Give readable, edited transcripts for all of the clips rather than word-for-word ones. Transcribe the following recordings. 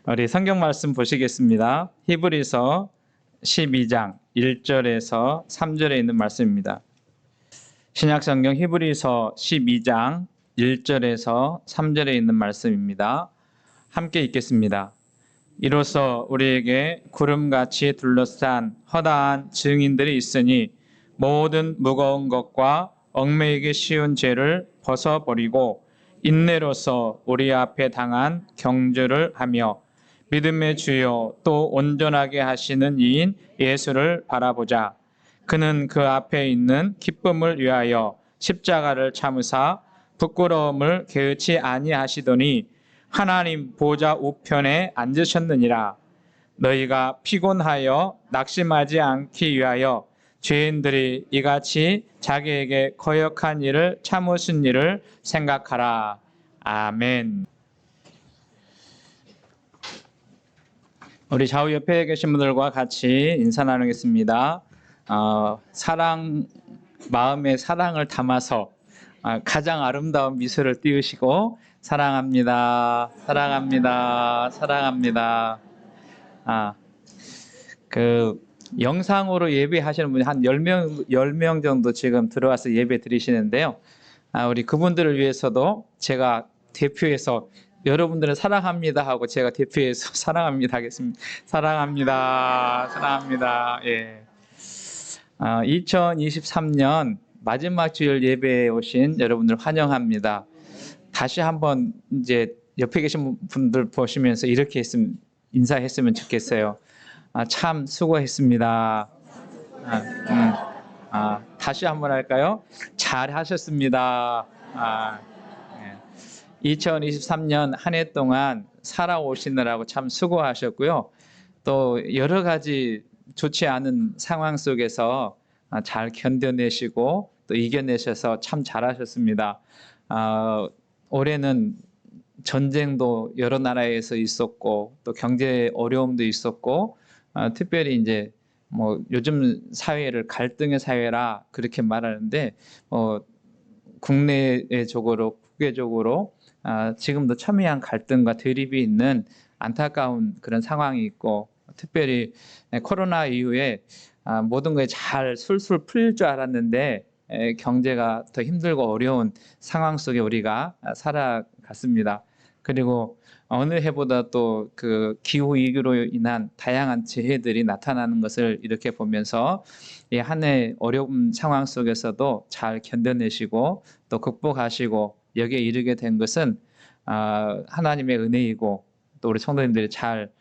우리 성경 말씀 보시겠습니다. 히브리서 12장 1절에서 3절에 있는 말씀입니다. 신약 성경 히브리서 12장 1절에서 3절에 있는 말씀입니다. 함께 읽겠습니다. 이로써 우리에게 구름같이 둘러싼 허다한 증인들이 있으니 모든 무거운 것과 얽매이기 쉬운 죄를 벗어버리고 인내로서 우리 앞에 당한 경주를 하며 믿음의 주요 또 온전하게 하시는 이인 예수를 바라보자. 그는 그 앞에 있는 기쁨을 위하여 십자가를 참으사 부끄러움을 개의치 아니하시더니 하나님 보좌 우편에 앉으셨느니라. 너희가 피곤하여 낙심하지 않기 위하여 죄인들이 이같이 자기에게 거역한 일을 참으신 일을 생각하라. 아멘. 우리 좌우 옆에 계신 분들과 같이 인사 나누겠습니다. 마음에 사랑을 담아서 가장 아름다운 미소를 띄우시고 사랑합니다, 사랑합니다, 사랑합니다. 영상으로 예배하시는 분이 한 10명 정도 지금 들어와서 예배 드리시는데요. 우리 그분들을 위해서도 제가 대표해서 여러분들은 사랑합니다 하고 제가 대표해서 사랑합니다 하겠습니다. 사랑합니다. 사랑합니다. 예. 2023년 마지막 주일 예배에 오신 여러분들 환영합니다. 다시 한번 이제 옆에 계신 분들 보시면서 이렇게 인사했으면 좋겠어요. 참 수고했습니다. 다시 한번 할까요? 잘 하셨습니다. 2023년 한 해 동안 살아오시느라고 참 수고하셨고요. 또 여러 가지 좋지 않은 상황 속에서 잘 견뎌내시고 또 이겨내셔서 참 잘하셨습니다. 올해는 전쟁도 여러 나라에서 있었고 또 경제 어려움도 있었고 특별히 이제 요즘 사회를 갈등의 사회라 그렇게 말하는데 국내적으로 국외적으로 지금도 첨예한 갈등과 대립이 있는 안타까운 그런 상황이 있고 특별히 코로나 이후에 모든 것이 잘 술술 풀릴 줄 알았는데 경제가 더 힘들고 어려운 상황 속에 우리가 살아갔습니다. 그리고 어느 해보다 또 그 기후 위기로 인한 다양한 재해들이 나타나는 것을 이렇게 보면서 이 한 해 어려운 상황 속에서도 잘 견뎌내시고 또 극복하시고 여기에 이르게 된 것은 하나님의 은혜이고 또 우리 성도님들이 잘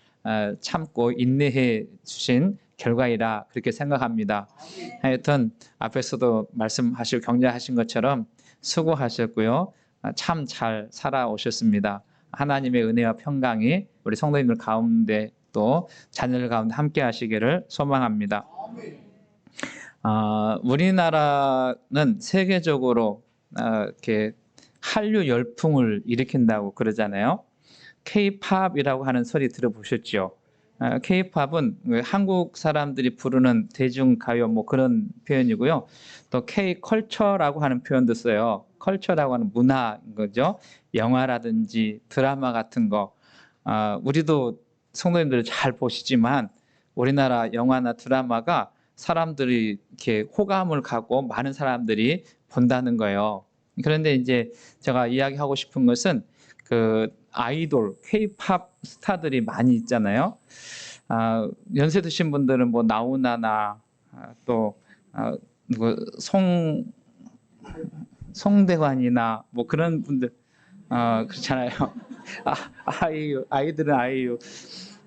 참고 인내해 주신 결과이라 그렇게 생각합니다. 하여튼 앞에서도 말씀하시고 격려하신 것처럼 수고하셨고요. 참 잘 살아오셨습니다. 하나님의 은혜와 평강이 우리 성도님들 가운데 또 자녀들 가운데 함께 하시기를 소망합니다. 우리나라는 세계적으로 이렇게 한류 열풍을 일으킨다고 그러잖아요. K-팝이라고 하는 소리 들어보셨죠? K-팝은 한국 사람들이 부르는 대중가요 그런 표현이고요. 또 K-컬처라고 하는 표현도 써요. 컬처라고 하는 문화인 거죠. 영화라든지 드라마 같은 거. 우리도 성도님들 잘 보시지만 우리나라 영화나 드라마가 사람들이 이렇게 호감을 갖고 많은 사람들이 본다는 거예요. 그런데 이제 제가 이야기하고 싶은 것은 그 아이돌, K-팝 스타들이 많이 있잖아요. 연세 드신 분들은 나훈아나 또 송대관이나 그런 분들 그렇잖아요. 아이들은 아이유.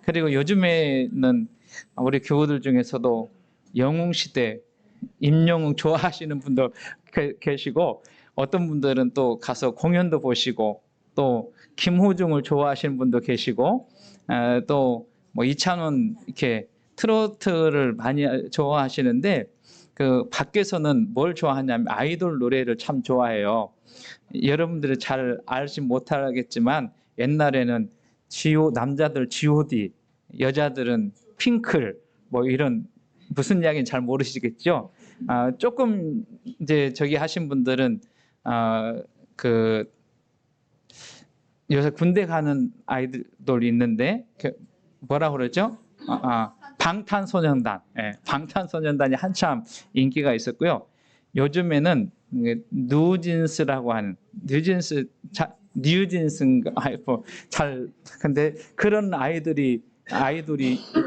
그리고 요즘에는 우리 교우들 중에서도 영웅시대, 임영웅 좋아하시는 분도 계시고 어떤 분들은 또 가서 공연도 보시고 또 김호중을 좋아하시는 분도 계시고 또 이찬원 이렇게 트로트를 많이 좋아하시는데 그 밖에서는 뭘 좋아하냐면 아이돌 노래를 참 좋아해요. 여러분들은 잘 알지 못하겠지만 옛날에는 남자들 G.O.D, 여자들은 핑클 이런 무슨 이야기인지 잘 모르시겠죠? 조금 이제 저기 하신 분들은 요새 군대 가는 아이들도 있는데 뭐라 그러죠? 방탄소년단. 예, 방탄소년단이 한참 인기가 있었고요. 요즘에는 뉴진스라고 하는 뉴진스인가 잘 근데 그런 아이돌이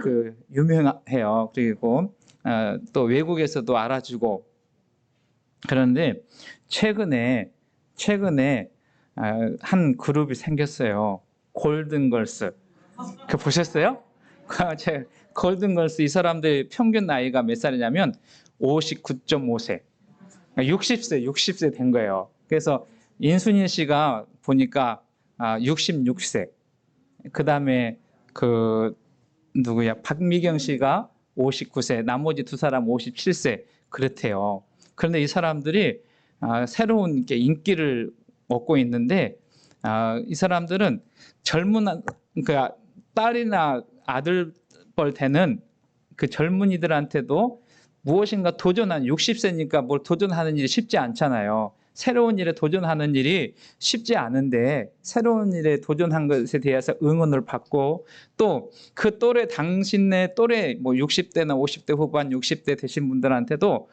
그 유명해요. 그리고 또 외국에서도 알아주고 그런데 최근에 한 그룹이 생겼어요. 골든걸스. 그 보셨어요? 골든걸스 이 사람들 평균 나이가 몇 살이냐면 59.5세. 60세 된 거예요. 그래서 인순이 씨가 보니까 66세. 그다음에 그 누구야? 박미경 씨가 59세. 나머지 두 사람 57세. 그렇대요. 그런데 이 사람들이 새로운 인기를 얻고 있는데 이 사람들은 젊은 그 딸이나 아들뻘 되는 그 젊은이들한테도 무엇인가 도전한 60세니까 뭘 도전하는 일이 쉽지 않잖아요. 새로운 일에 도전하는 일이 쉽지 않은데 새로운 일에 도전한 것에 대해서 응원을 받고 또 그 또래 당신네 또래 뭐 60대나 50대 후반 60대 되신 분들한테도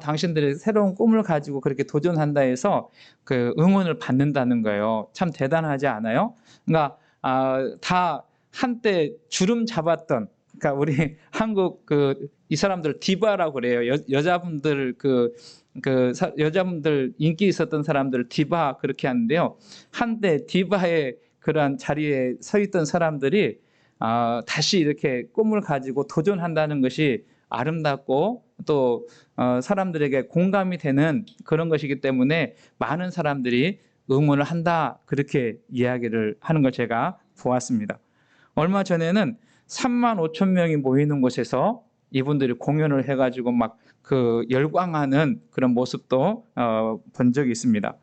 당신들이 새로운 꿈을 가지고 그렇게 도전한다 해서 그 응원을 받는다는 거예요. 참 대단하지 않아요? 그러니까 다 한때 주름 잡았던 그러니까 우리 한국 이 사람들 디바라고 그래요. 여자분들 여자분들 인기 있었던 사람들 디바 그렇게 하는데요. 한때 디바의 그러한 자리에 서 있던 사람들이 다시 이렇게 꿈을 가지고 도전한다는 것이 아름답고 또 사람들에게 공감이 되는 그런 것이기 때문에 많은 사람들이 응원을 한다 그렇게 이야기를 하는 걸 제가 보았습니다. 얼마 전에는 3만 5천 명이 모이는 곳에서 이분들이 공연을 해가지고 막 그 열광하는 그런 모습도 본 적이 있습니다.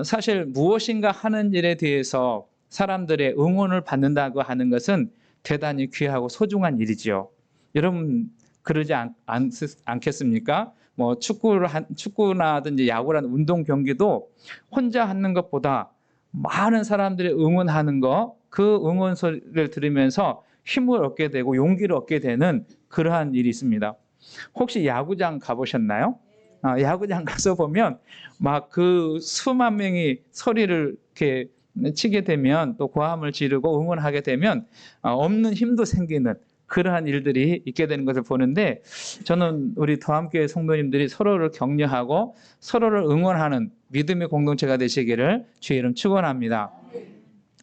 사실 무엇인가 하는 일에 대해서 사람들의 응원을 받는다고 하는 것은 대단히 귀하고 소중한 일이지요. 여러분 그러지 않겠습니까? 뭐 축구나든지 야구라는 운동 경기도 혼자 하는 것보다 많은 사람들이 응원하는 거, 그 응원 소리를 들으면서 힘을 얻게 되고 용기를 얻게 되는 그러한 일이 있습니다. 혹시 야구장 가보셨나요? 야구장 가서 보면 막 그 수만 명이 소리를 이렇게 치게 되면 또 고함을 지르고 응원하게 되면 없는 힘도 생기는 그러한 일들이 있게 되는 것을 보는데 저는 우리 더함교회 성도님들이 서로를 격려하고 서로를 응원하는 믿음의 공동체가 되시기를 주의 이름 축원합니다.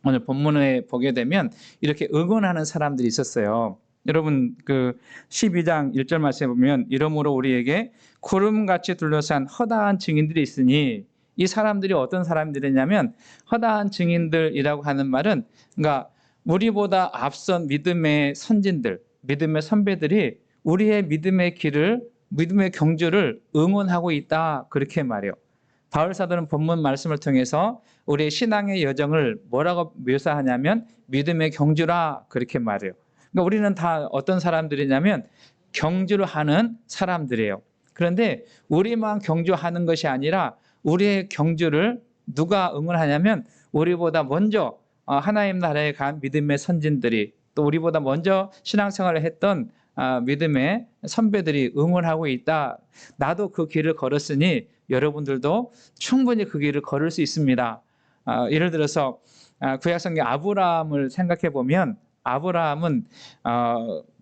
오늘 본문에 보게 되면 이렇게 응원하는 사람들이 있었어요. 여러분 그 12장 1절 말씀에 보면 이러므로 우리에게 구름같이 둘러싼 허다한 증인들이 있으니 이 사람들이 어떤 사람들이냐면 허다한 증인들이라고 하는 말은 그러니까 우리보다 앞선 믿음의 선진들, 믿음의 선배들이 우리의 믿음의 길을 믿음의 경주를 응원하고 있다 그렇게 말해요. 바울 사도는 본문 말씀을 통해서 우리의 신앙의 여정을 뭐라고 묘사하냐면 믿음의 경주라 그렇게 말해요. 그러니까 우리는 다 어떤 사람들이냐면 경주를 하는 사람들이에요. 그런데 우리만 경주하는 것이 아니라 우리의 경주를 누가 응원하냐면 우리보다 먼저 하나님 나라에 간 믿음의 선진들이 또 우리보다 먼저 신앙생활을 했던 믿음의 선배들이 응원하고 있다. 나도 그 길을 걸었으니 여러분들도 충분히 그 길을 걸을 수 있습니다. 예를 들어서 구약성경 아브라함을 생각해 보면 아브라함은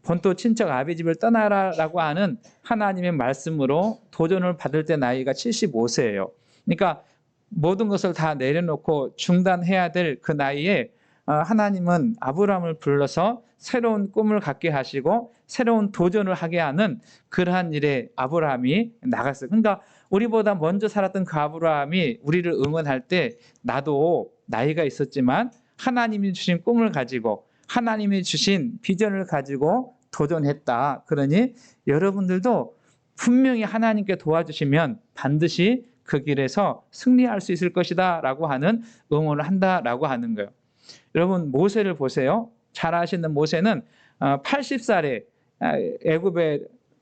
본토 친척 아비 집을 떠나라라고 하는 하나님의 말씀으로 도전을 받을 때 나이가 75세예요. 그러니까 모든 것을 다 내려놓고 중단해야 될 그 나이에 하나님은 아브라함을 불러서 새로운 꿈을 갖게 하시고 새로운 도전을 하게 하는 그러한 일에 아브라함이 나갔어요. 그러니까 우리보다 먼저 살았던 그 아브라함이 우리를 응원할 때 나도 나이가 있었지만 하나님이 주신 꿈을 가지고 하나님이 주신 비전을 가지고 도전했다. 그러니 여러분들도 분명히 하나님께 도와주시면 반드시 그 길에서 승리할 수 있을 것이다 라고 하는 응원을 한다라고 하는 거예요. 여러분 모세를 보세요. 잘 아시는 모세는 80살에 애굽에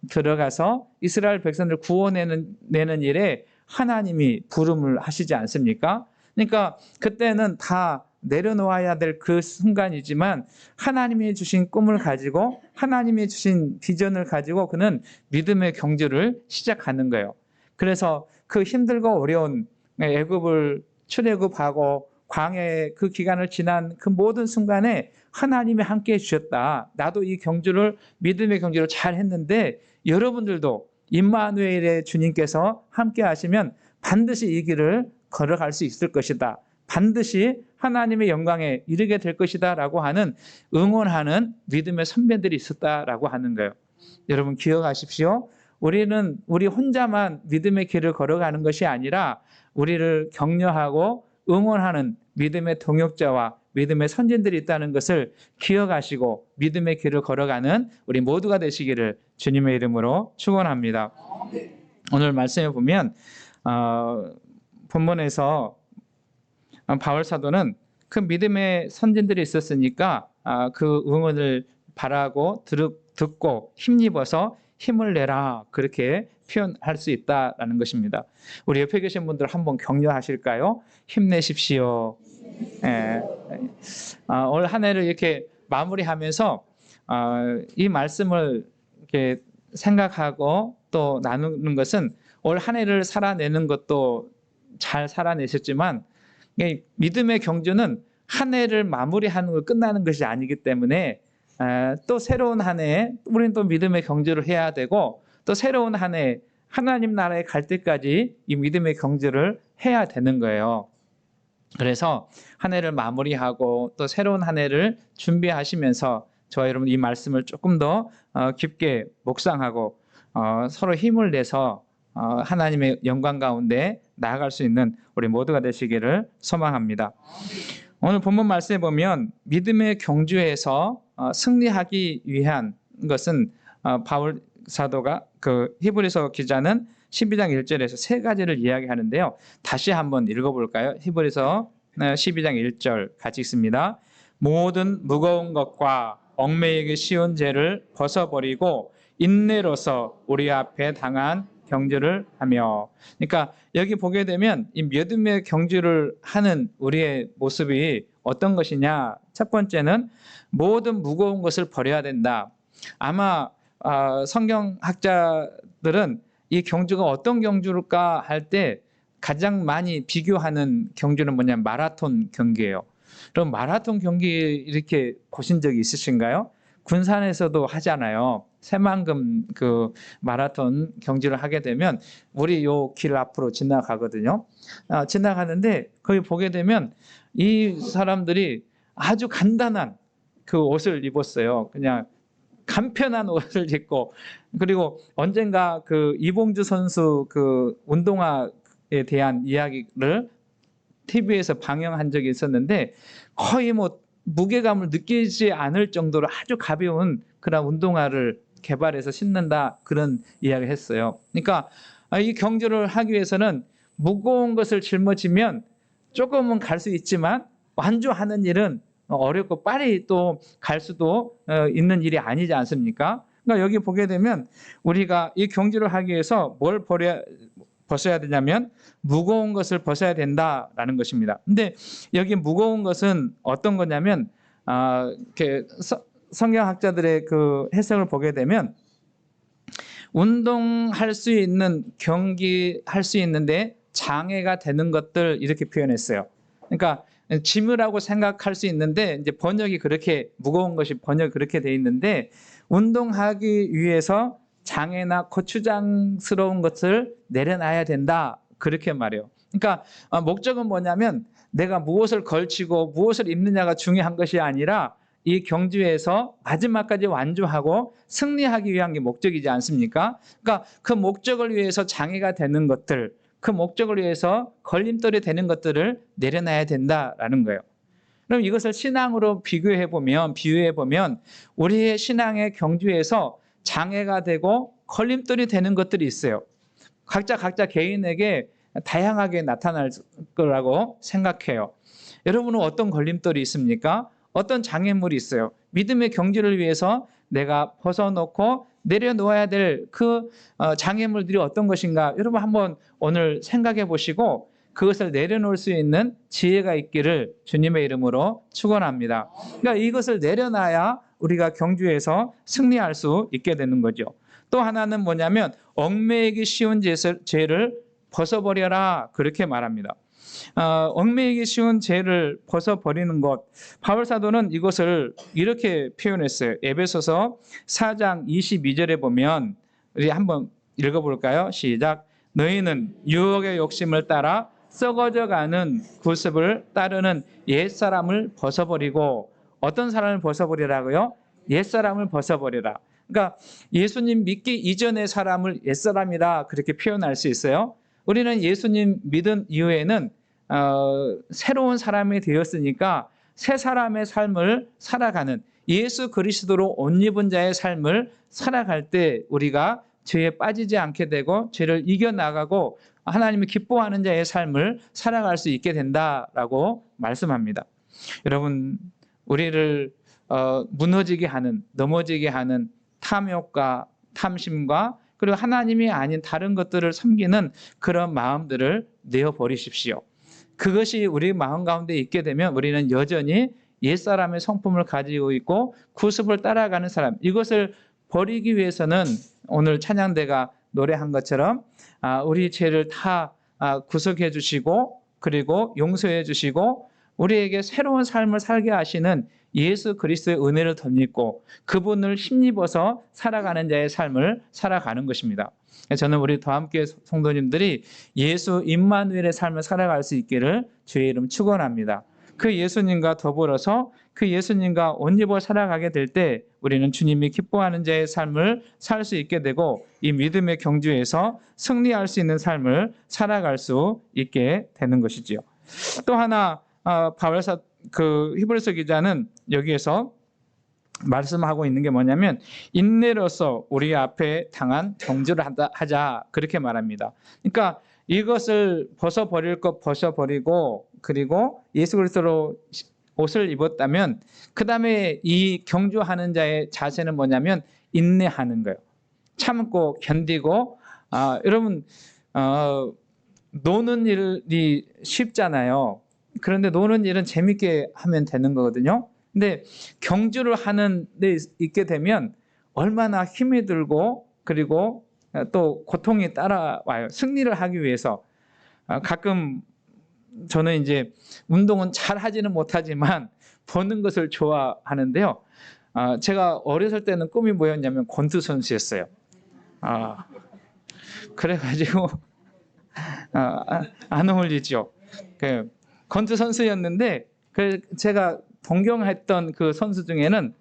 들어가서 이스라엘 백성들을 구원내는 일에 하나님이 부름을 하시지 않습니까? 그러니까 그때는 다 내려놓아야 될 그 순간이지만 하나님이 주신 꿈을 가지고 하나님이 주신 비전을 가지고 그는 믿음의 경주를 시작하는 거예요. 그래서 그 힘들고 어려운 애굽을 출애굽하고 광야의 그 기간을 지난 그 모든 순간에 하나님이 함께해 주셨다. 나도 이 경주를 믿음의 경주를 잘 했는데 여러분들도 임마누엘의 주님께서 함께 하시면 반드시 이 길을 걸어갈 수 있을 것이다. 반드시 하나님의 영광에 이르게 될 것이다 라고 하는 응원하는 믿음의 선배들이 있었다라고 하는 거예요. 여러분 기억하십시오. 우리는 우리 혼자만 믿음의 길을 걸어가는 것이 아니라 우리를 격려하고 응원하는 믿음의 동역자와 믿음의 선진들이 있다는 것을 기억하시고 믿음의 길을 걸어가는 우리 모두가 되시기를 주님의 이름으로 축원합니다. 오늘 말씀에 보면 본문에서 바울 사도는 그 믿음의 선진들이 있었으니까 그 응원을 바라고 듣고 힘입어서 힘을 내라 그렇게 표현할 수 있다라는 것입니다. 우리 옆에 계신 분들 한번 격려하실까요? 힘내십시오. 예. 올 한 해를 이렇게 마무리하면서 이 말씀을 이렇게 생각하고 또 나누는 것은 올 한 해를 살아내는 것도 잘 살아내셨지만 믿음의 경주는 한 해를 마무리하는 거 끝나는 것이 아니기 때문에 또 새로운 한 해 우리는 또 믿음의 경주를 해야 되고 또 새로운 한 해 하나님 나라에 갈 때까지 이 믿음의 경주를 해야 되는 거예요. 그래서 한 해를 마무리하고 또 새로운 한 해를 준비하시면서 저와 여러분 이 말씀을 조금 더 깊게 묵상하고 서로 힘을 내서 하나님의 영광 가운데 나아갈 수 있는 우리 모두가 되시기를 소망합니다. 오늘 본문 말씀에 보면 믿음의 경주에서 승리하기 위한 것은 바울 사도가 그 히브리서 기자는 12장 1절에서 세 가지를 이야기하는데요. 다시 한번 읽어볼까요? 히브리서 12장 1절 같이 읽습니다. 모든 무거운 것과 얽매이기 쉬운 죄를 벗어버리고 인내로서 우리 앞에 당한 경주를 하며. 그러니까 여기 보게 되면 이 믿음의 경주를 하는 우리의 모습이 어떤 것이냐? 첫 번째는 모든 무거운 것을 버려야 된다. 아마 성경학자들은 이 경주가 어떤 경주일까 할 때 가장 많이 비교하는 경주는 뭐냐면 마라톤 경기예요. 그럼 마라톤 경기 이렇게 보신 적이 있으신가요? 군산에서도 하잖아요. 새만금 그 마라톤 경주를 하게 되면 우리 요 길 앞으로 지나가거든요. 지나가는데 거기 보게 되면 이 사람들이 아주 간단한 그 옷을 입었어요. 그냥 간편한 옷을 입고 그리고 언젠가 그 이봉주 선수 그 운동화에 대한 이야기를 TV에서 방영한 적이 있었는데 거의 뭐 무게감을 느끼지 않을 정도로 아주 가벼운 그런 운동화를 개발해서 신는다 그런 이야기를 했어요. 그러니까 이 경주를 하기 위해서는 무거운 것을 짊어지면 조금은 갈 수 있지만 완주하는 일은 어렵고 빨리 또 갈 수도 있는 일이 아니지 않습니까? 그러니까 여기 보게 되면 우리가 이 경주를 하기 위해서 뭘 벗어야 되냐면 무거운 것을 벗어야 된다라는 것입니다. 근데 여기 무거운 것은 어떤 거냐면 이렇게 성경학자들의 그 해석을 보게 되면 운동할 수 있는 경기할 수 있는데 장애가 되는 것들 이렇게 표현했어요. 그러니까 짐이라고 생각할 수 있는데 이제 번역이 그렇게 무거운 것이 번역이 그렇게 돼 있는데 운동하기 위해서 장애나 고추장스러운 것을 내려놔야 된다 그렇게 말해요. 그러니까 목적은 뭐냐면 내가 무엇을 걸치고 무엇을 입느냐가 중요한 것이 아니라 이 경주에서 마지막까지 완주하고 승리하기 위한 게 목적이지 않습니까? 그러니까 그 목적을 위해서 장애가 되는 것들, 그 목적을 위해서 걸림돌이 되는 것들을 내려놔야 된다라는 거예요. 그럼 이것을 신앙으로 비유해 보면 우리의 신앙의 경주에서 장애가 되고 걸림돌이 되는 것들이 있어요. 각자 개인에게 다양하게 나타날 거라고 생각해요. 여러분은 어떤 걸림돌이 있습니까? 어떤 장애물이 있어요. 믿음의 경주를 위해서 내가 벗어놓고 내려놓아야 될 그 장애물들이 어떤 것인가 여러분 한번 오늘 생각해 보시고 그것을 내려놓을 수 있는 지혜가 있기를 주님의 이름으로 축원합니다. 그러니까 이것을 내려놔야 우리가 경주에서 승리할 수 있게 되는 거죠. 또 하나는 뭐냐면 얽매이기 쉬운 죄를 벗어버려라 그렇게 말합니다. 얽매이기 쉬운 죄를 벗어버리는 것, 바울 사도는 이것을 이렇게 표현했어요. 에베소서 4장 22절에 보면 우리 한번 읽어볼까요? 시작. 너희는 유혹의 욕심을 따라 썩어져가는 구습을 따르는 옛사람을 벗어버리고, 어떤 사람을 벗어버리라고요? 옛사람을 벗어버리라. 그러니까 예수님 믿기 이전의 사람을 옛사람이라 그렇게 표현할 수 있어요. 우리는 예수님 믿은 이후에는 새로운 사람이 되었으니까 새 사람의 삶을 살아가는, 예수 그리스도로 옷 입은 자의 삶을 살아갈 때 우리가 죄에 빠지지 않게 되고 죄를 이겨나가고 하나님이 기뻐하는 자의 삶을 살아갈 수 있게 된다라고 말씀합니다. 여러분, 우리를 무너지게 하는, 넘어지게 하는 탐욕과 탐심과 그리고 하나님이 아닌 다른 것들을 섬기는 그런 마음들을 내어버리십시오. 그것이 우리 마음 가운데 있게 되면 우리는 여전히 옛사람의 성품을 가지고 있고 구습을 따라가는 사람, 이것을 버리기 위해서는 오늘 찬양대가 노래한 것처럼 우리 죄를 다 구속해 주시고 그리고 용서해 주시고 우리에게 새로운 삶을 살게 하시는 예수 그리스도의 은혜를 덧입고 그분을 힘입어서 살아가는 자의 삶을 살아가는 것입니다. 저는 우리 더함교회 성도님들이 예수 임마누엘의 삶을 살아갈 수 있기를 주의 이름 축원합니다. 그 예수님과 더불어서 그 예수님과 옷 입어 살아가게 될 때 우리는 주님이 기뻐하는 자의 삶을 살 수 있게 되고 이 믿음의 경주에서 승리할 수 있는 삶을 살아갈 수 있게 되는 것이지요. 또 하나 바울사 그 히브리서 기자는 여기에서 말씀하고 있는 게 뭐냐면 인내로서 우리 앞에 당한 경주를 하자 그렇게 말합니다. 그러니까 이것을 벗어버릴 것 벗어버리고 그리고 예수 그리스도로 옷을 입었다면 그 다음에 이 경주하는 자의 자세는 뭐냐면 인내하는 거예요. 참고 견디고 여러분 노는 일이 쉽잖아요. 그런데 노는 일은 재밌게 하면 되는 거거든요. 근데 경주를 하는 데 있게 되면 얼마나 힘이 들고 그리고 또 고통이 따라와요. 승리를 하기 위해서. 가끔 저는 이제 운동은 잘 하지는 못하지만 보는 것을 좋아하는데요. 제가 어렸을 때는 꿈이 뭐였냐면 권투 선수였어요. 그래가지고 안 어울리죠. 권투 선수였는데 제가 동경했던 그 선수 중에는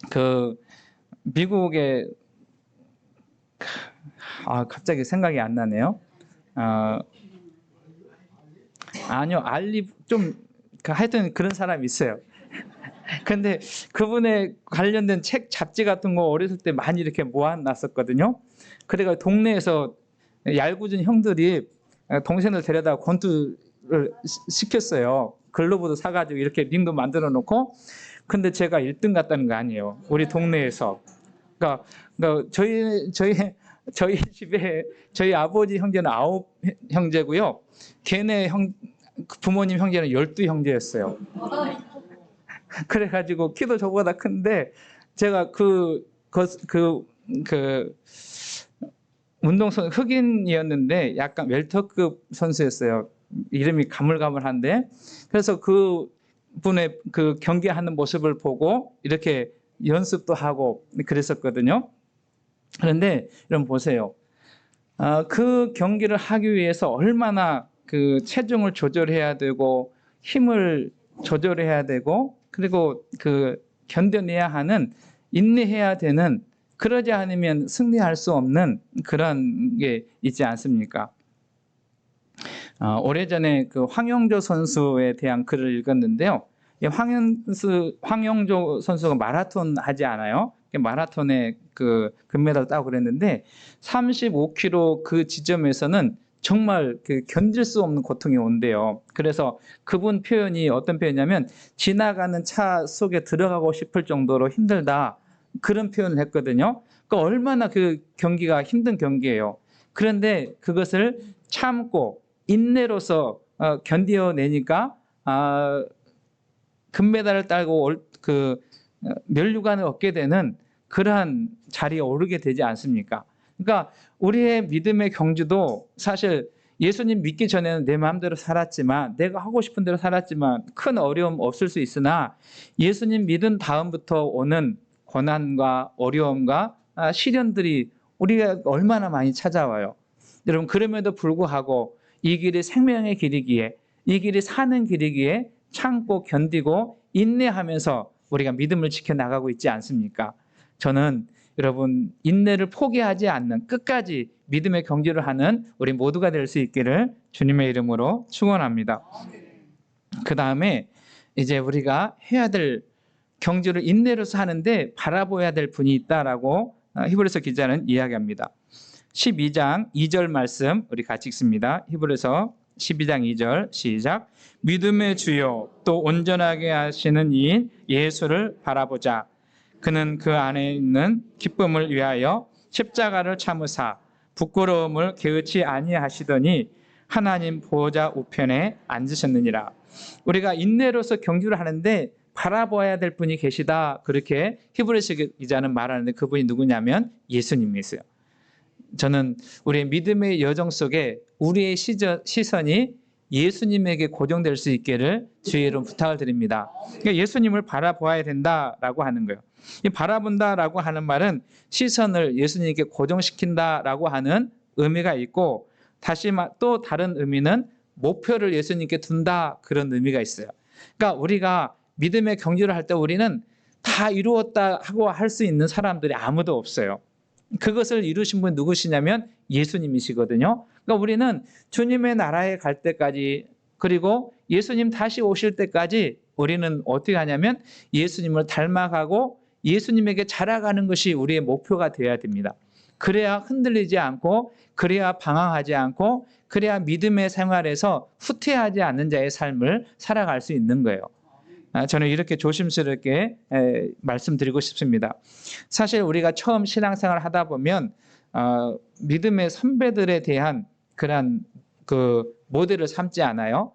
그 미국의 갑자기 생각이 안 나네요. 아니요, 좀 하여튼 그런 사람이 있어요. 근데 그분의 관련된 책, 잡지 같은 거 어렸을 때 많이 이렇게 모아놨었거든요. 그래가 동네에서 얄궂은 형들이 동생을 데려다 권투를 시켰어요. 글러브도 사가지고 이렇게 링도 만들어 놓고. 근데 제가 1등 갔다는 거 아니에요. 우리 동네에서. 그러니까 저희 집에 저희 아버지 형제는 9형제고요. 걔네 부모님 형제는 12형제였어요. 그래가지고 키도 저보다 큰데 제가 그 운동선 흑인이었는데 약간 웰터급 선수였어요. 이름이 가물가물한데 그래서 그 분의 그 경기하는 모습을 보고 이렇게 연습도 하고 그랬었거든요. 그런데 여러분 보세요. 그 경기를 하기 위해서 얼마나 그 체중을 조절해야 되고 힘을 조절해야 되고 그리고 그 견뎌내야 하는, 인내해야 되는, 그러지 않으면 승리할 수 없는 그런 게 있지 않습니까? 오래전에 그 황영조 선수에 대한 글을 읽었는데요. 황영조 선수가 마라톤 하지 않아요? 마라톤에 그 금메달 따고 그랬는데 35km 그 지점에서는 정말 그 견딜 수 없는 고통이 온대요. 그래서 그분 표현이 어떤 표현이냐면 지나가는 차 속에 들어가고 싶을 정도로 힘들다, 그런 표현을 했거든요. 그러니까 얼마나 그 경기가 힘든 경기예요. 그런데 그것을 참고 인내로서 견뎌내니까 금메달을 따고 면류관을 얻게 되는 그러한 자리에 오르게 되지 않습니까? 그러니까 우리의 믿음의 경주도 사실 예수님 믿기 전에는 내 마음대로 살았지만, 내가 하고 싶은 대로 살았지만 큰 어려움 없을 수 있으나, 예수님 믿은 다음부터 오는 고난과 어려움과 시련들이 우리가 얼마나 많이 찾아와요. 여러분, 그럼에도 불구하고 이 길이 생명의 길이기에, 이 길이 사는 길이기에 참고 견디고 인내하면서 우리가 믿음을 지켜나가고 있지 않습니까? 저는 여러분, 인내를 포기하지 않는, 끝까지 믿음의 경주를 하는 우리 모두가 될 수 있기를 주님의 이름으로 축원합니다. 그 다음에 이제 우리가 해야 될 경주를 인내로서 하는데 바라보아야 될 분이 있다라고 히브리서 기자는 이야기합니다. 12장 2절 말씀 우리 같이 읽습니다. 히브리서 12장 2절 시작. 믿음의 주요 또 온전하게 하시는 이인 예수를 바라보자. 그는 그 안에 있는 기쁨을 위하여 십자가를 참으사 부끄러움을 게으치 아니하시더니 하나님 보호자 우편에 앉으셨느니라. 우리가 인내로서 경주를 하는데 바라봐야 될 분이 계시다, 그렇게 히브리서 기자는 말하는데 그분이 누구냐면 예수님이세요. 저는 우리의 믿음의 여정 속에 우리의 시선이 예수님에게 고정될 수 있기를 주의 이름 부탁을 드립니다. 그러니까 예수님을 바라보아야 된다라고 하는 거예요. 이 바라본다라고 하는 말은 시선을 예수님께 고정시킨다라고 하는 의미가 있고, 다시 또 다른 의미는 목표를 예수님께 둔다, 그런 의미가 있어요. 그러니까 우리가 믿음의 경주를 할 때 우리는 다 이루었다 하고 할 수 있는 사람들이 아무도 없어요. 그것을 이루신 분 누구시냐면 예수님이시거든요. 그러니까 우리는 주님의 나라에 갈 때까지, 그리고 예수님 다시 오실 때까지 우리는 어떻게 하냐면 예수님을 닮아가고 예수님에게 자라가는 것이 우리의 목표가 되어야 됩니다. 그래야 흔들리지 않고, 그래야 방황하지 않고, 그래야 믿음의 생활에서 후퇴하지 않는 자의 삶을 살아갈 수 있는 거예요. 저는 이렇게 조심스럽게 말씀드리고 싶습니다. 사실 우리가 처음 신앙생활을 하다 보면 믿음의 선배들에 대한 그런 모델을 삼지 않아요.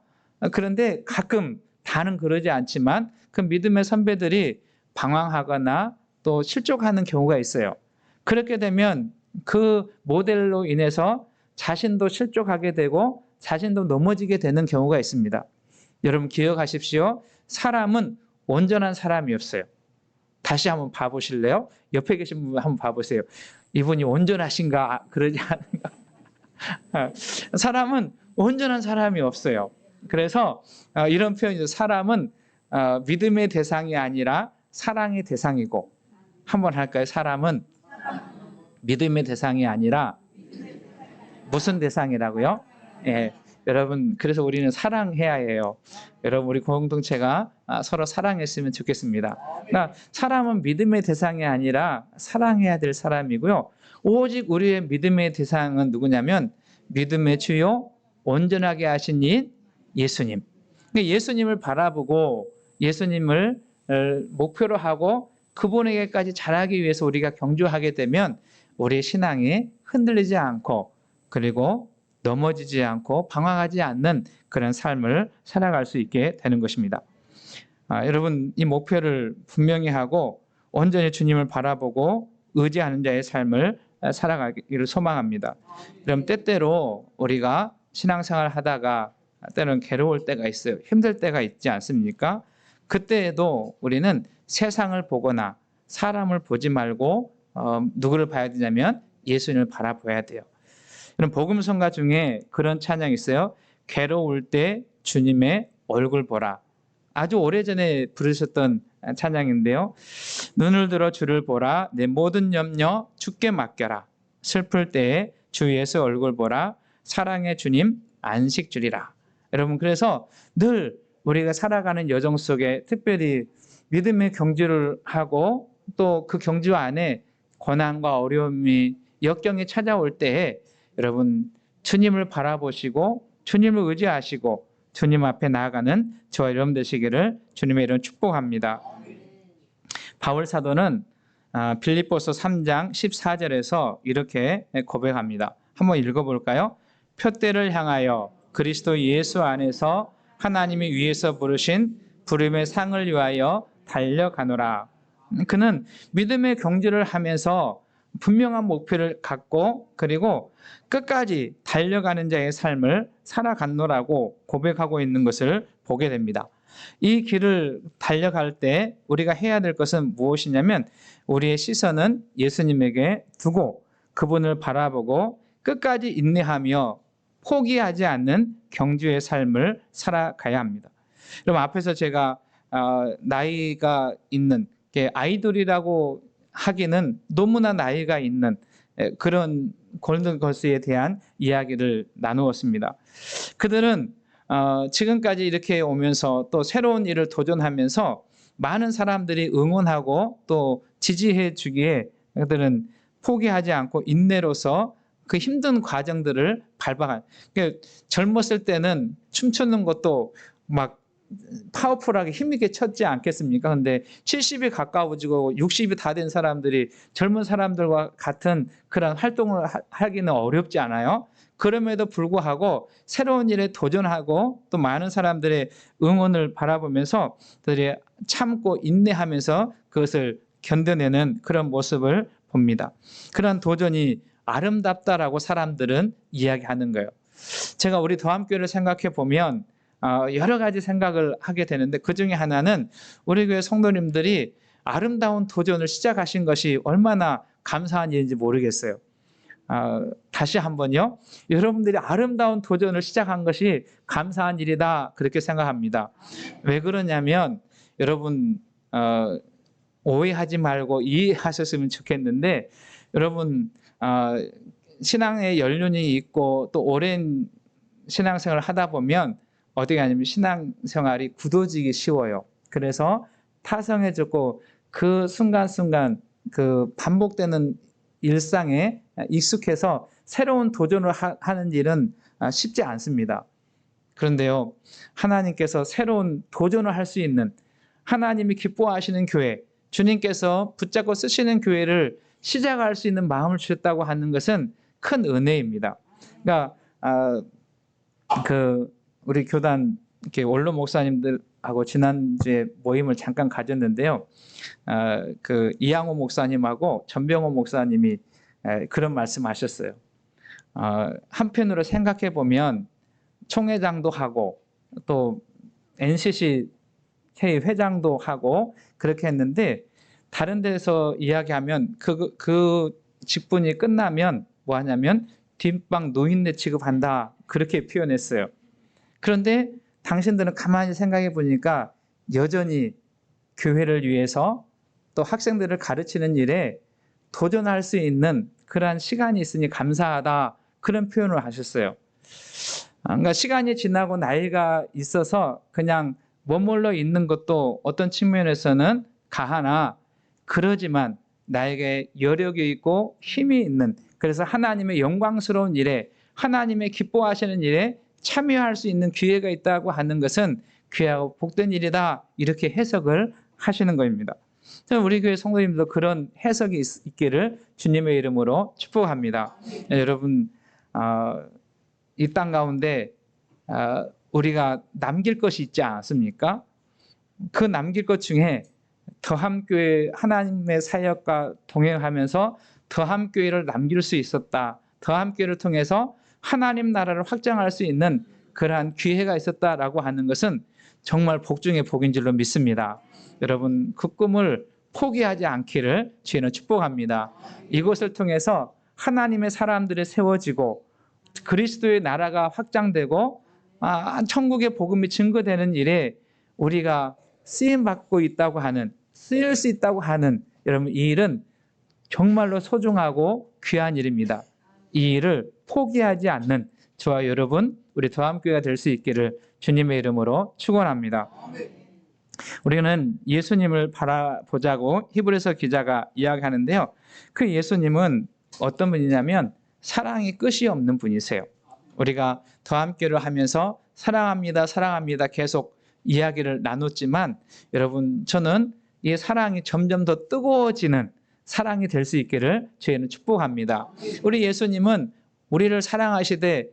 그런데 가끔, 다는 그러지 않지만 그 믿음의 선배들이 방황하거나 또 실족하는 경우가 있어요. 그렇게 되면 그 모델로 인해서 자신도 실족하게 되고 자신도 넘어지게 되는 경우가 있습니다. 여러분 기억하십시오. 사람은 온전한 사람이 없어요. 다시 한번 봐보실래요? 옆에 계신 분 한번 봐보세요. 이분이 온전하신가 그러지 않은가. 사람은 온전한 사람이 없어요. 그래서 이런 표현이죠. 사람은 믿음의 대상이 아니라 사랑의 대상이고, 한번 할까요? 사람은 믿음의 대상이 아니라 무슨 대상이라고요? 예, 여러분, 그래서 우리는 사랑해야 해요. 여러분, 우리 공동체가 서로 사랑했으면 좋겠습니다. 그러니까 사람은 믿음의 대상이 아니라 사랑해야 될 사람이고요. 오직 우리의 믿음의 대상은 누구냐면 믿음의 주요 온전하게 하신 이 예수님. 예수님을 바라보고 예수님을 목표로 하고 그분에게까지 자라기 위해서 우리가 경주하게 되면 우리의 신앙이 흔들리지 않고, 그리고 넘어지지 않고 방황하지 않는 그런 삶을 살아갈 수 있게 되는 것입니다. 여러분, 이 목표를 분명히 하고 온전히 주님을 바라보고 의지하는 자의 삶을 살아가기를 소망합니다. 그럼 때때로 우리가 신앙생활 하다가 때로는 괴로울 때가 있어요. 힘들 때가 있지 않습니까? 그때에도 우리는 세상을 보거나 사람을 보지 말고 누구를 봐야 되냐면 예수님을 바라봐야 돼요. 그럼 복음성가 중에 그런 찬양이 있어요. 괴로울 때 주님의 얼굴 보라. 아주 오래전에 부르셨던 찬양인데요. 눈을 들어 주를 보라. 내 모든 염려 주께 맡겨라. 슬플 때에 주 예수 얼굴 보라. 사랑의 주님 안식 주리라. 여러분, 그래서 늘 우리가 살아가는 여정 속에 특별히 믿음의 경주를 하고 또 그 경주 안에 고난과 어려움이 역경이 찾아올 때에 여러분 주님을 바라보시고 주님을 의지하시고 주님 앞에 나아가는 저와 여러분 되시기를 주님의 이름 축복합니다. 바울 사도는 빌립보서 3장 14절에서 이렇게 고백합니다. 한번 읽어볼까요? 표대를 향하여 그리스도 예수 안에서 하나님이 위에서 부르신 부름의 상을 위하여 달려가노라. 그는 믿음의 경주를 하면서 분명한 목표를 갖고 그리고 끝까지 달려가는 자의 삶을 살아갔노라고 고백하고 있는 것을 보게 됩니다. 이 길을 달려갈 때 우리가 해야 될 것은 무엇이냐면 우리의 시선은 예수님에게 두고 그분을 바라보고 끝까지 인내하며 포기하지 않는 경주의 삶을 살아가야 합니다. 그럼 앞에서 제가 나이가 있는 아이돌이라고 하기는 너무나 나이가 있는 그런 골든걸스에 대한 이야기를 나누었습니다. 그들은 지금까지 이렇게 오면서 또 새로운 일을 도전하면서 많은 사람들이 응원하고 또 지지해 주기에 그들은 포기하지 않고 인내로서 그 힘든 과정들을 밟아간. 그러니까 젊었을 때는 춤추는 것도 막 파워풀하게 힘있게 쳤지 않겠습니까? 근데 70이 가까워지고 60이 다 된 사람들이 젊은 사람들과 같은 그런 활동을 하기는 어렵지 않아요? 그럼에도 불구하고 새로운 일에 도전하고 또 많은 사람들의 응원을 바라보면서 그들이 참고 인내하면서 그것을 견뎌내는 그런 모습을 봅니다. 그런 도전이 아름답다라고 사람들은 이야기하는 거예요. 제가 우리 더함교회를 생각해 보면 여러 가지 생각을 하게 되는데 그중에 하나는 우리 교회 성도님들이 아름다운 도전을 시작하신 것이 얼마나 감사한 일인지 모르겠어요. 다시 한번요. 여러분들이 아름다운 도전을 시작한 것이 감사한 일이다 그렇게 생각합니다. 왜 그러냐면 여러분 오해하지 말고 이해하셨으면 좋겠는데 여러분 신앙의 연륜이 있고 또 오랜 신앙생활을 하다 보면 어떻게 하냐면 신앙생활이 굳어지기 쉬워요. 그래서 타성해졌고 그 순간순간 그 반복되는 일상에 익숙해서 새로운 도전을 하는 일은 쉽지 않습니다. 그런데요, 하나님께서 새로운 도전을 할 수 있는 하나님이 기뻐하시는 교회, 주님께서 붙잡고 쓰시는 교회를 시작할 수 있는 마음을 주셨다고 하는 것은 큰 은혜입니다. 그러니까 우리 교단 이렇게 원로 목사님들하고 지난주에 모임을 잠깐 가졌는데요. 이양호 목사님하고 전병호 목사님이 그런 말씀하셨어요. 한편으로 생각해 보면 총회장도 하고 또 NCC 회장도 하고 그렇게 했는데 다른 데서 이야기하면 그 직분이 끝나면 뭐 하냐면 뒷방 노인네 취급한다 그렇게 표현했어요. 그런데 당신들은 가만히 생각해 보니까 여전히 교회를 위해서 또 학생들을 가르치는 일에 도전할 수 있는 그러한 시간이 있으니 감사하다 그런 표현을 하셨어요. 그러니까 시간이 지나고 나이가 있어서 그냥 머물러 있는 것도 어떤 측면에서는 가하나 그러지만 나에게 여력이 있고 힘이 있는 그래서 하나님의 영광스러운 일에 하나님의 기뻐하시는 일에 참여할 수 있는 기회가 있다고 하는 것은 귀하고 복된 일이다 이렇게 해석을 하시는 겁니다. 우리 교회 성도님도 그런 해석이 있기를 주님의 이름으로 축복합니다. 여러분 이 땅 가운데 우리가 남길 것이 있지 않습니까? 그 남길 것 중에 더함교회 하나님의 사역과 동행하면서 더함교회를 남길 수 있었다. 더함교회를 통해서 하나님 나라를 확장할 수 있는 그러한 기회가 있었다라고 하는 것은 정말 복 중의 복인 줄로 믿습니다. 여러분 그 꿈을 포기하지 않기를 주님은 축복합니다. 이것을 통해서 하나님의 사람들이 세워지고 그리스도의 나라가 확장되고 천국의 복음이 증거되는 일에 우리가 쓰임받고 있다고 하는 쓰일 수 있다고 하는 여러분 이 일은 정말로 소중하고 귀한 일입니다. 이 일을 포기하지 않는 저와 여러분 우리 더함교회가 될 수 있기를 주님의 이름으로 축원합니다. 우리는 예수님을 바라보자고 히브리서 기자가 이야기하는데요. 그 예수님은 어떤 분이냐면 사랑이 끝이 없는 분이세요. 우리가 더함교회를 하면서 사랑합니다, 사랑합니다 계속 이야기를 나눴지만 여러분 저는 이 사랑이 점점 더 뜨거워지는 사랑이 될 수 있기를 저희는 축복합니다. 우리 예수님은 우리를 사랑하시되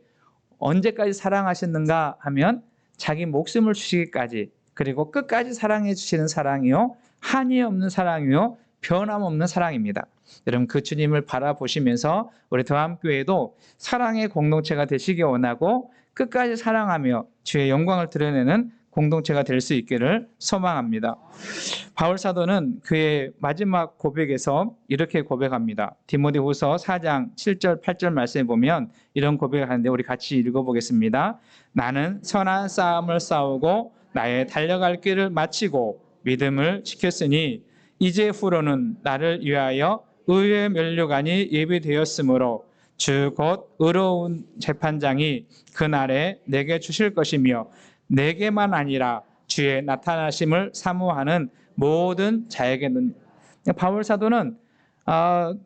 언제까지 사랑하셨는가 하면 자기 목숨을 주시기까지, 그리고 끝까지 사랑해 주시는 사랑이요, 한이 없는 사랑이요, 변함없는 사랑입니다. 여러분, 그 주님을 바라보시면서 우리 더함교회도 사랑의 공동체가 되시기 원하고 끝까지 사랑하며 주의 영광을 드러내는 공동체가 될 수 있기를 소망합니다. 바울 사도는 그의 마지막 고백에서 이렇게 고백합니다. 디모데후서 4장 7절 8절 말씀에 보면 이런 고백을 하는데 우리 같이 읽어보겠습니다. 나는 선한 싸움을 싸우고 나의 달려갈 길을 마치고 믿음을 지켰으니 이제 후로는 나를 위하여 의의 면류관이 예비되었으므로 주 곧 의로운 재판장이 그날에 내게 주실 것이며 내게만 아니라 주의 나타나심을 사모하는 모든 자에게는. 바울 사도는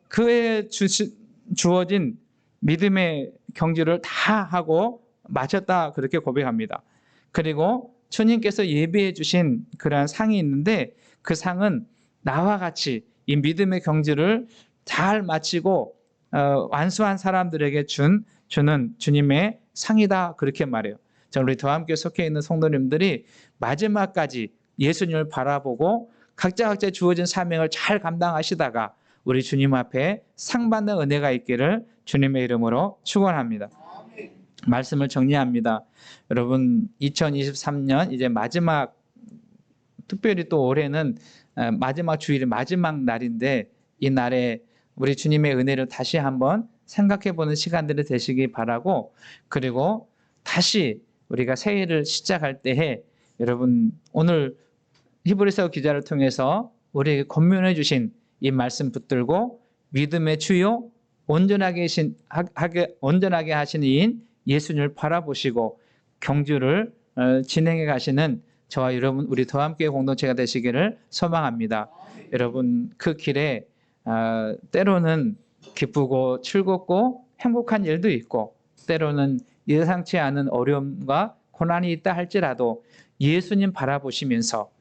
그의 주어진 믿음의 경주를 다 하고 마쳤다, 그렇게 고백합니다. 그리고 주님께서 예비해 주신 그러한 상이 있는데 그 상은 나와 같이 이 믿음의 경주를 잘 마치고 완수한 사람들에게 주는 주님의 상이다, 그렇게 말해요. 저는 우리 더함교회 속해 있는 성도님들이 마지막까지 예수님을 바라보고 각자의 주어진 사명을 잘 감당하시다가 우리 주님 앞에 상 받는 은혜가 있기를 주님의 이름으로 축원합니다. 말씀을 정리합니다. 여러분, 2023년 이제 마지막, 특별히 또 올해는 마지막 주일, 마지막 날인데 이 날에 우리 주님의 은혜를 다시 한번 생각해보는 시간들이 되시기 바라고, 그리고 다시 우리가 새해를 시작할 때에 여러분, 오늘 히브리서 기자를 통해서 우리에게 권면해 주신 이 말씀 붙들고 믿음의 주요 온전하게 하시는 이인 예수님을 바라보시고 경주를 진행해 가시는 저와 여러분, 우리 더함교회 공동체가 되시기를 소망합니다. 여러분, 그 길에 때로는 기쁘고 즐겁고 행복한 일도 있고 때로는 예상치 않은 어려움과 고난이 있다 할지라도 예수님 바라보시면서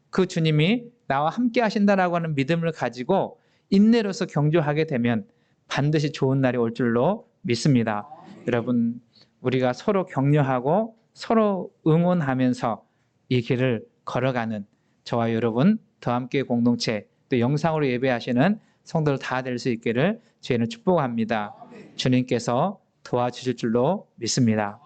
그 주님이 나와 함께 하신다라고 하는 믿음을 가지고 인내로서 경주하게 되면 반드시 좋은 날이 올 줄로 믿습니다. 여러분, 우리가 서로 격려하고 서로 응원하면서 이 길을 걸어가는 저와 여러분 더함교회 공동체, 또 영상으로 예배하시는 성도들 다 될 수 있기를 주님은 축복합니다. 주님께서 도와주실 줄로 믿습니다.